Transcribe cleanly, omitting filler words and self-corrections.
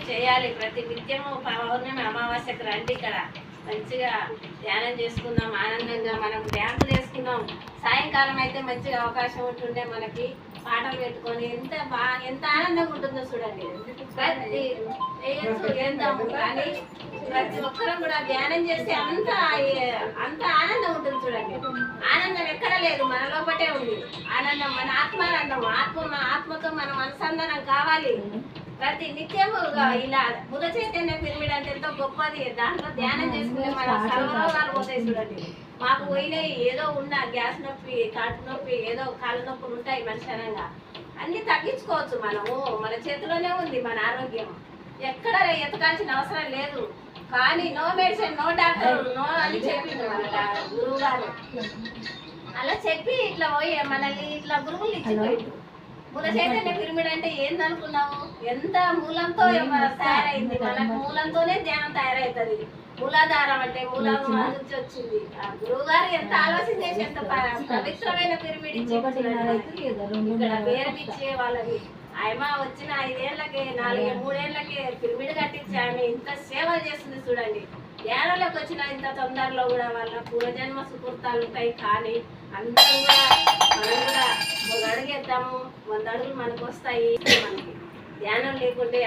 చేయాలి. ప్రతి నిత్యము పౌర్ణమి అమావాస్యకు రండి, ఇక్కడ మంచిగా ధ్యానం చేసుకుందాం. ఆనందంగా మనం డ్యాన్స్ చేసుకుందాం. సాయంకాలం అయితే మంచిగా అవకాశం ఉంటుండే మనకి పాటలు పెట్టుకొని ఎంత ఆనందంగా ఉంటుందో చూడండి. ప్రతి వేద్దాము కానీ ప్రతి ఒక్కరం కూడా ధ్యానం చేస్తే అంత ఆనందం ఉంటుంది చూడండి. ఆనందం ఎక్కడ లేదు, మన లోపటే ఉంది ఆనందం. మన ఆత్మానందం, ఆత్మతో మనం అనుసంధానం కావాలి. ప్రతి నిత్యము ఇలా బుధ చైతన్య పిరమిడ్ అంటే ఎంతో గొప్పది. దాంట్లో ధ్యానం చేసుకుంటే మన సర్వరోగాలు పోతాయి చూడండి. మాకు పోయినాయి, ఏదో ఉన్నా గ్యాస్ నొప్పి, కడుపు నొప్పి, ఏదో కాళ్ళ నొప్పులు ఉంటాయి. మనుషనంగా అన్ని తగ్గించుకోవచ్చు మనము. మన చేతిలోనే ఉంది మన ఆరోగ్యం. ఎక్కడ ఎతకాల్సిన అవసరం లేదు. కానీ no medicine, no doctor, no అని చెప్పింది మన గురువు గారు. అలా చెప్పి ఇట్లా పోయి మనల్ని ఇట్లా గురువులు ఇచ్చిపోయింది. బుధ చైతన్య పిరమిడ్ అంటే ఏందనుకున్నావు? ఎంత మూలంతో తయారైంది. మనకు మూలంతోనే ధ్యానం తయారవుతుంది. మూలాధారం అంటే మూలం నుంచి వచ్చింది. ఆ గురువు గారు ఎంత ఆలోచన చేసి ఎంత పవిత్రమైన పిరమిడ్ ఇచ్చి ఇక్కడ పేరు ఇచ్చే వాళ్ళని ఆయమ వచ్చిన 5 ఏళ్ళకే 3 ఏళ్ళకే పిరమిడ్ కట్టించి ఆమె ఇంత సేవ చేస్తుంది చూడండి. ధ్యానంలోకి వచ్చిన ఇంత తొందరలో కూడా వాళ్ళ పూర్వజన్మ సుకృతాలు ఉంటాయి. కానీ అందరూ కూడా మనం కూడా 1 అడుగు వేద్దాము, 100 అడుగులు మనకు వస్తాయి. మనకి ధ్యానం లేకుంటే